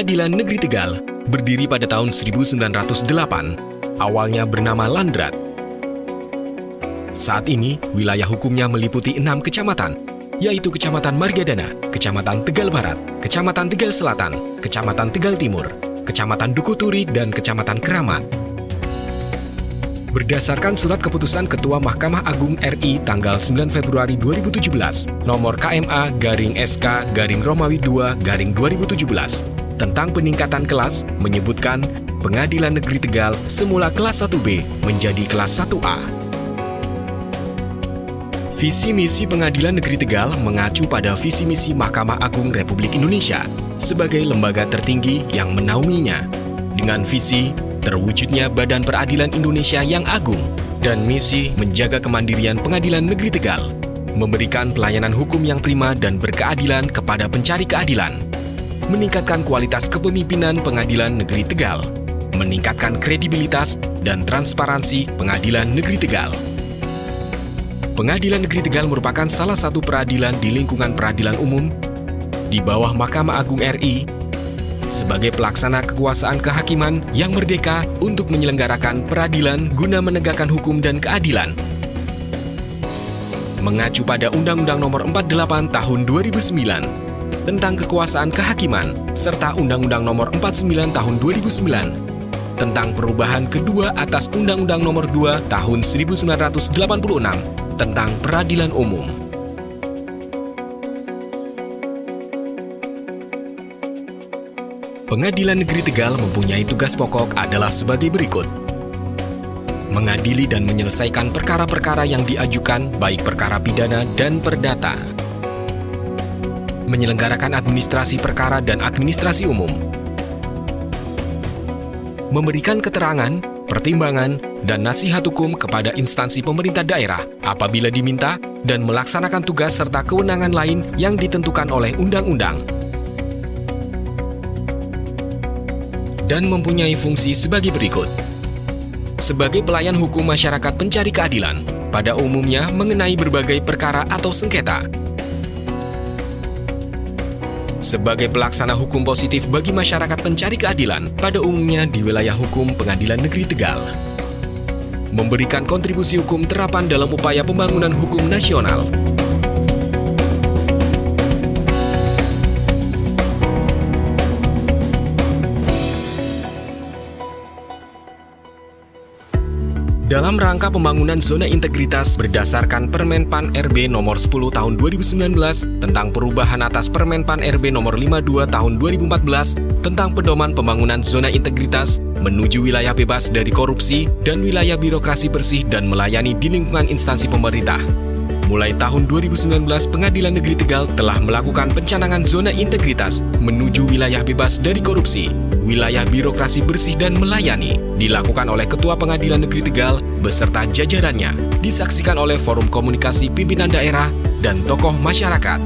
Pengadilan Negeri Tegal berdiri pada tahun 1908, awalnya bernama Landrat. Saat ini, wilayah hukumnya meliputi 6 kecamatan, yaitu Kecamatan Margadana, Kecamatan Tegal Barat, Kecamatan Tegal Selatan, Kecamatan Tegal Timur, Kecamatan Dukuturi, dan Kecamatan Keramat. Berdasarkan surat keputusan Ketua Mahkamah Agung RI tanggal 9 Februari 2017, nomor KMA/SK/Romawi 2/2017, tentang peningkatan kelas menyebutkan Pengadilan Negeri Tegal semula kelas 1B menjadi kelas 1A. Visi misi Pengadilan Negeri Tegal mengacu pada visi misi Mahkamah Agung Republik Indonesia sebagai lembaga tertinggi yang menaunginya, dengan visi terwujudnya Badan Peradilan Indonesia yang agung dan misi menjaga kemandirian Pengadilan Negeri Tegal, memberikan pelayanan hukum yang prima dan berkeadilan kepada pencari keadilan, meningkatkan kualitas kepemimpinan Pengadilan Negeri Tegal, meningkatkan kredibilitas dan transparansi Pengadilan Negeri Tegal. Pengadilan Negeri Tegal merupakan salah satu peradilan di lingkungan peradilan umum di bawah Mahkamah Agung RI sebagai pelaksana kekuasaan kehakiman yang merdeka untuk menyelenggarakan peradilan guna menegakkan hukum dan keadilan. Mengacu pada Undang-Undang Nomor 48 Tahun 2009 tentang kekuasaan kehakiman serta Undang-Undang Nomor 49 Tahun 2009 tentang perubahan kedua atas Undang-Undang Nomor 2 Tahun 1986 tentang peradilan umum. Pengadilan Negeri Tegal mempunyai tugas pokok adalah sebagai berikut: mengadili dan menyelesaikan perkara-perkara yang diajukan, baik perkara pidana dan perdata, menyelenggarakan administrasi perkara dan administrasi umum, memberikan keterangan, pertimbangan, dan nasihat hukum kepada instansi pemerintah daerah apabila diminta, dan melaksanakan tugas serta kewenangan lain yang ditentukan oleh undang-undang, dan mempunyai fungsi sebagai berikut: sebagai pelayan hukum masyarakat pencari keadilan, pada umumnya mengenai berbagai perkara atau sengketa, sebagai pelaksana hukum positif bagi masyarakat pencari keadilan, pada umumnya di wilayah hukum Pengadilan Negeri Tegal, memberikan kontribusi hukum terapan dalam upaya pembangunan hukum nasional, dalam rangka pembangunan zona integritas berdasarkan Permen Pan RB nomor 10 tahun 2019 tentang perubahan atas Permen Pan RB nomor 52 tahun 2014 tentang pedoman pembangunan zona integritas menuju wilayah bebas dari korupsi dan wilayah birokrasi bersih dan melayani di lingkungan instansi pemerintah. Mulai tahun 2019, Pengadilan Negeri Tegal telah melakukan pencanangan zona integritas menuju wilayah bebas dari korupsi, wilayah birokrasi bersih dan melayani, dilakukan oleh Ketua Pengadilan Negeri Tegal beserta jajarannya, disaksikan oleh Forum Komunikasi Pimpinan Daerah dan tokoh masyarakat.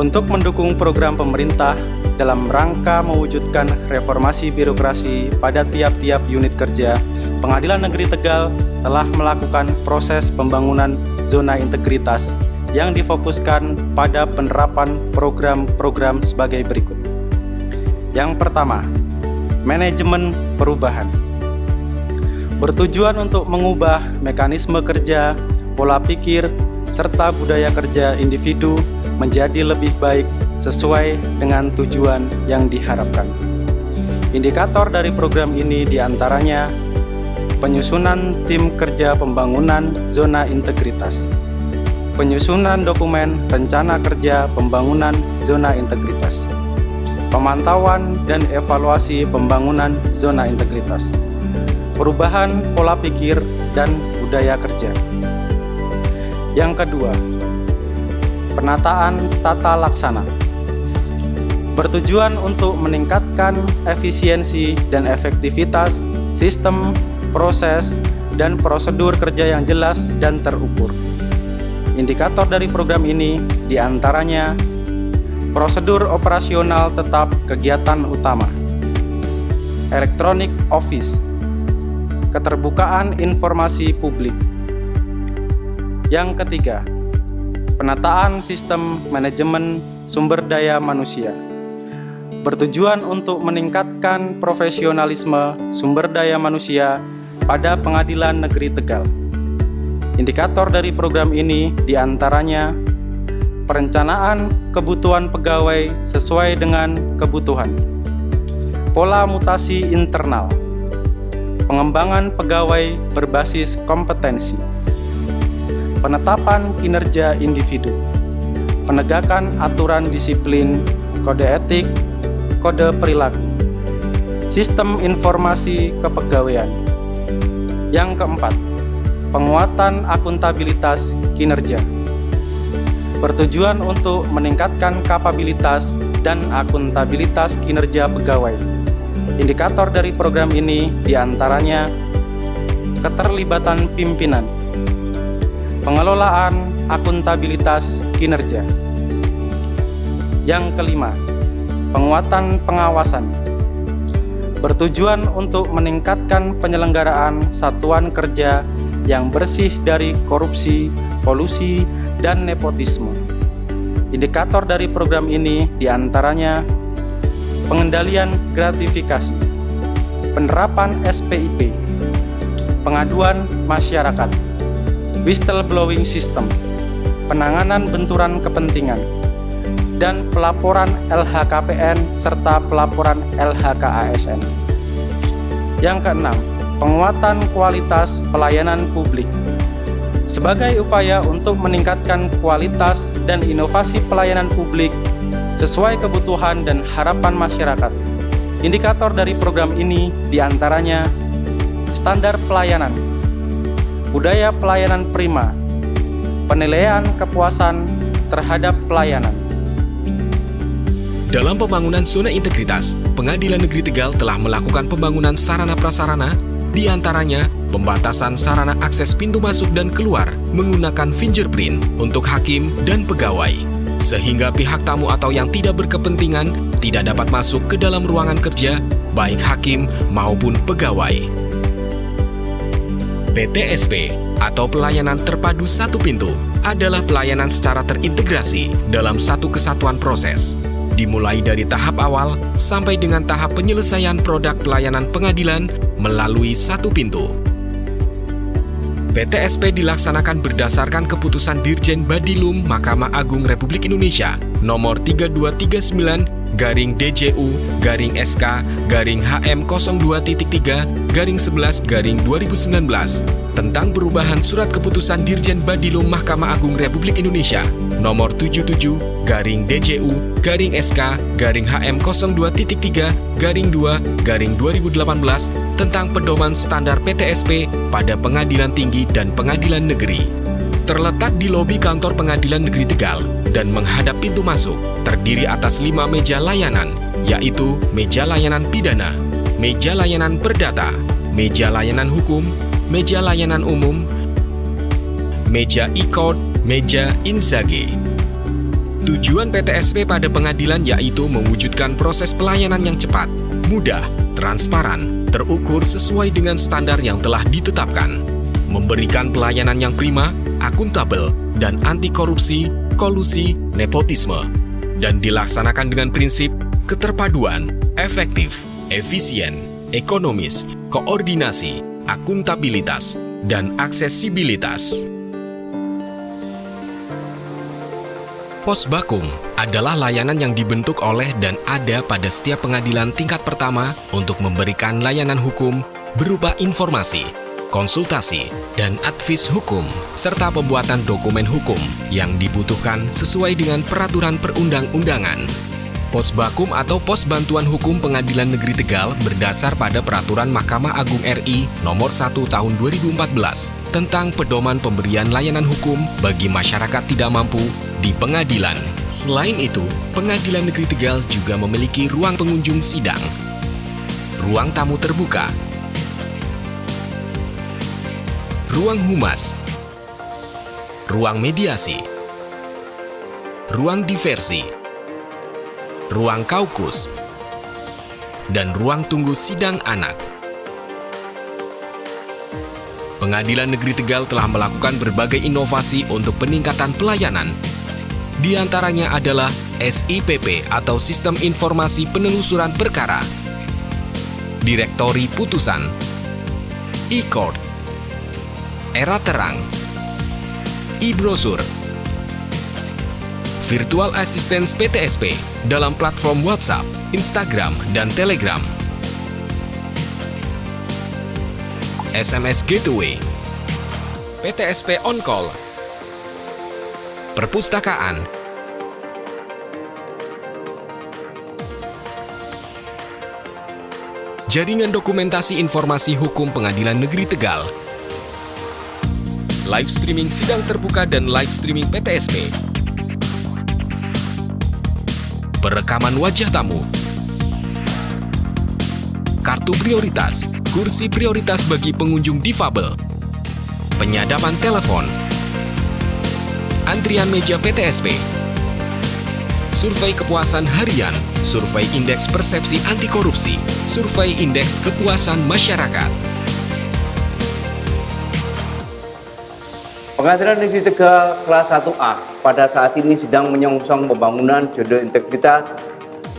Untuk mendukung program pemerintah dalam rangka mewujudkan reformasi birokrasi pada tiap-tiap unit kerja, Pengadilan Negeri Tegal telah melakukan proses pembangunan zona integritas yang difokuskan pada penerapan program-program sebagai berikut. Yang pertama, manajemen perubahan. Bertujuan untuk mengubah mekanisme kerja, pola pikir, serta budaya kerja individu menjadi lebih baik sesuai dengan tujuan yang diharapkan. Indikator dari program ini diantaranya penyusunan tim kerja pembangunan zona integritas, penyusunan dokumen rencana kerja pembangunan zona integritas, pemantauan dan evaluasi pembangunan zona integritas, perubahan pola pikir dan budaya kerja. Yang kedua, penataan tata laksana. Bertujuan untuk meningkatkan efisiensi dan efektivitas sistem, proses, dan prosedur kerja yang jelas dan terukur. Indikator dari program ini diantaranya prosedur operasional tetap kegiatan utama, electronic office, keterbukaan informasi publik. Yang ketiga, penataan sistem manajemen sumber daya manusia, bertujuan untuk meningkatkan profesionalisme sumber daya manusia pada Pengadilan Negeri Tegal. Indikator dari program ini diantaranya perencanaan kebutuhan pegawai sesuai dengan kebutuhan, pola mutasi internal, pengembangan pegawai berbasis kompetensi, penetapan kinerja individu, penegakan aturan disiplin, kode etik, kode perilaku, sistem informasi kepegawaian. Yang keempat, penguatan akuntabilitas kinerja, bertujuan untuk meningkatkan kapabilitas dan akuntabilitas kinerja pegawai. Indikator dari program ini diantaranya keterlibatan pimpinan, pengelolaan akuntabilitas kinerja. Yang kelima, penguatan pengawasan, bertujuan untuk meningkatkan penyelenggaraan satuan kerja yang bersih dari korupsi, kolusi, dan nepotisme. Indikator dari program ini diantaranya pengendalian gratifikasi, penerapan SPIP, pengaduan masyarakat, whistleblowing system, penanganan benturan kepentingan, dan pelaporan LHKPN serta pelaporan LHKASN. Yang keenam, penguatan kualitas pelayanan publik. Sebagai upaya untuk meningkatkan kualitas dan inovasi pelayanan publik sesuai kebutuhan dan harapan masyarakat. Indikator dari program ini diantaranya standar pelayanan, budaya pelayanan prima, penilaian kepuasan terhadap pelayanan. Dalam pembangunan zona integritas, Pengadilan Negeri Tegal telah melakukan pembangunan sarana-prasarana, di antaranya pembatasan sarana akses pintu masuk dan keluar menggunakan fingerprint untuk hakim dan pegawai, sehingga pihak tamu atau yang tidak berkepentingan tidak dapat masuk ke dalam ruangan kerja, baik hakim maupun pegawai. PTSP atau Pelayanan Terpadu Satu Pintu adalah pelayanan secara terintegrasi dalam satu kesatuan proses, dimulai dari tahap awal sampai dengan tahap penyelesaian produk pelayanan pengadilan melalui satu pintu. PTSP dilaksanakan berdasarkan keputusan Dirjen Badilum Mahkamah Agung Republik Indonesia nomor 3239/DJU/HM02.3/11/2019 tentang perubahan surat keputusan Dirjen Badilum Mahkamah Agung Republik Indonesia nomor 77/DJU/HM02.3/2/2018 tentang pedoman standar PTSP pada Pengadilan Tinggi dan Pengadilan Negeri. Terletak di lobi kantor Pengadilan Negeri Tegal dan menghadap pintu masuk, terdiri atas 5 meja layanan, yaitu meja layanan pidana, meja layanan perdata, meja layanan hukum, meja layanan umum, meja e-court, meja Inzaghi. Tujuan PTSP pada pengadilan yaitu mewujudkan proses pelayanan yang cepat, mudah, transparan, terukur sesuai dengan standar yang telah ditetapkan, memberikan pelayanan yang prima, akuntabel, dan anti korupsi, kolusi, nepotisme, dan dilaksanakan dengan prinsip keterpaduan, efektif, efisien, ekonomis, koordinasi, akuntabilitas, dan aksesibilitas. Posbakum adalah layanan yang dibentuk oleh dan ada pada setiap pengadilan tingkat pertama untuk memberikan layanan hukum berupa informasi, konsultasi, dan advis hukum, serta pembuatan dokumen hukum yang dibutuhkan sesuai dengan peraturan perundang-undangan. Posbakum atau Pos Bantuan Hukum Pengadilan Negeri Tegal berdasar pada Peraturan Mahkamah Agung RI Nomor 1 Tahun 2014 tentang pedoman pemberian layanan hukum bagi masyarakat tidak mampu di pengadilan. Selain itu, Pengadilan Negeri Tegal juga memiliki ruang pengunjung sidang, ruang tamu terbuka, ruang humas, ruang mediasi, ruang diversi, ruang kaukus, dan ruang tunggu sidang anak. Pengadilan Negeri Tegal telah melakukan berbagai inovasi untuk peningkatan pelayanan. Di antaranya adalah SIPP atau Sistem Informasi Penelusuran Perkara, Direktori Putusan, e-court, Era Terang, e-brosur, Virtual Assistance PTSP dalam platform WhatsApp, Instagram, dan Telegram, SMS Gateway, PTSP On Call, perpustakaan, jaringan dokumentasi informasi hukum Pengadilan Negeri Tegal, live streaming sidang terbuka dan live streaming PTSP, perekaman wajah tamu, kartu prioritas, kursi prioritas bagi pengunjung difabel, penyadapan telepon, antrian meja PTSP, survei kepuasan harian, survei indeks persepsi anti korupsi, survei indeks kepuasan masyarakat. Pengadilan Negeri Tegal kelas 1A pada saat ini sedang menyongsong pembangunan zona integritas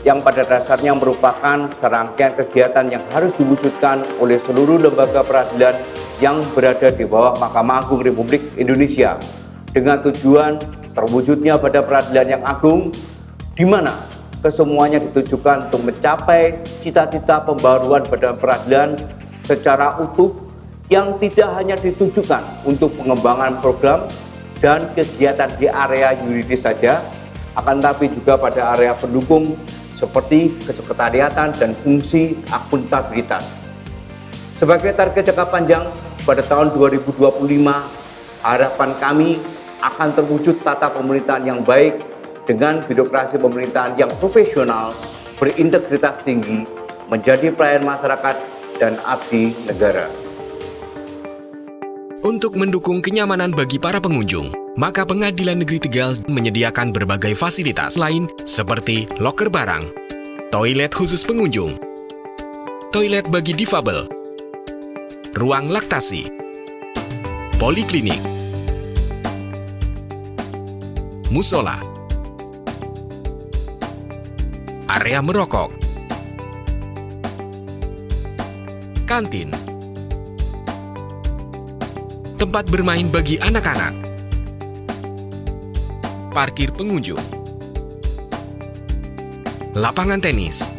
yang pada dasarnya merupakan serangkaian kegiatan yang harus diwujudkan oleh seluruh lembaga peradilan yang berada di bawah Mahkamah Agung Republik Indonesia dengan tujuan terwujudnya pada peradilan yang agung, di mana kesemuanya ditujukan untuk mencapai cita-cita pembaruan pada peradilan secara utuh yang tidak hanya ditujukan untuk pengembangan program dan kegiatan di area yuridis saja, akan tapi juga pada area pendukung seperti kesekretariatan dan fungsi akuntabilitas. Sebagai target jangka panjang pada tahun 2025, harapan kami akan terwujud tata pemerintahan yang baik dengan birokrasi pemerintahan yang profesional, berintegritas tinggi, menjadi pelayan masyarakat dan abdi negara. Untuk mendukung kenyamanan bagi para pengunjung, maka Pengadilan Negeri Tegal menyediakan berbagai fasilitas lain seperti loker barang, toilet khusus pengunjung, toilet bagi difabel, ruang laktasi, poliklinik, musola, area merokok, kantin, tempat bermain bagi anak-anak, parkir pengunjung, lapangan tenis,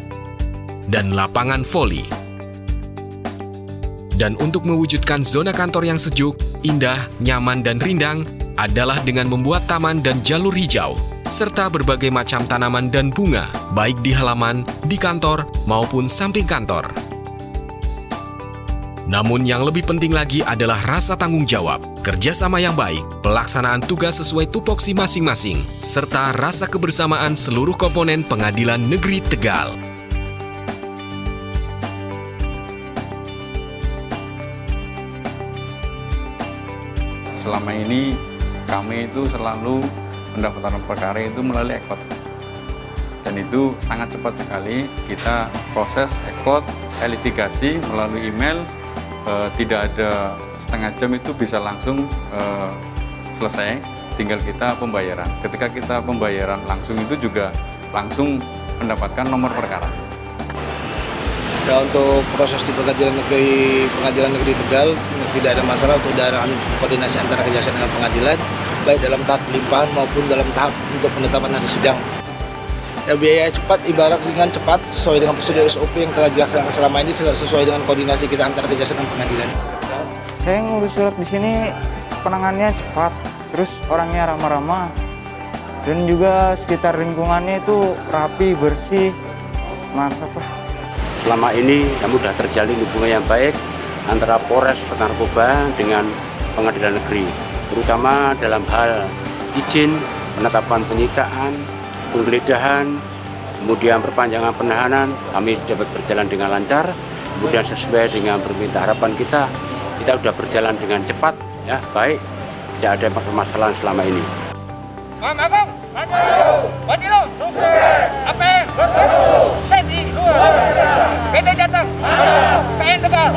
dan lapangan voli. Dan untuk mewujudkan zona kantor yang sejuk, indah, nyaman, dan rindang adalah dengan membuat taman dan jalur hijau, serta berbagai macam tanaman dan bunga, baik di halaman, di kantor, maupun samping kantor. Namun yang lebih penting lagi adalah rasa tanggung jawab, kerjasama yang baik, pelaksanaan tugas sesuai tupoksi masing-masing, serta rasa kebersamaan seluruh komponen Pengadilan Negeri Tegal. Selama ini kami itu selalu mendaftarkan perkara itu melalui e-court. Dan itu sangat cepat sekali, kita proses e-court, litigasi melalui email, tidak ada setengah jam itu bisa langsung selesai, tinggal kita pembayaran. Ketika kita pembayaran langsung itu juga langsung mendapatkan nomor perkara. Ya, untuk proses di Pengadilan Negeri Tegal tidak ada masalah untuk koordinasi antara kejaksaan dengan pengadilan, baik dalam tahap pelimpahan maupun dalam tahap untuk penetapan hari sidang. Ya, biaya cepat ibarat dengan cepat sesuai dengan prosedur SOP yang telah dilaksanakan selama ini, sesuai dengan koordinasi kita antara kejaksaan dan pengadilan. Saya ngurus surat di sini penanganannya cepat, terus orangnya ramah-ramah, dan juga sekitar lingkungannya itu rapi, bersih, mantap lah. Selama ini kami sudah terjalin hubungan yang baik antara Polres Narkoba dengan Pengadilan Negeri, terutama dalam hal izin, penetapan penyitaan, penggeledahan, kemudian perpanjangan penahanan, kami dapat berjalan dengan lancar. Kemudian sesuai dengan permintaan harapan kita sudah berjalan dengan cepat, ya baik, tidak ada permasalahan selama ini. Mam Agung, maju, Wadilo, sukses, APM, bertemu, TNI, luar biasa, PT Jateng, PN Tegal,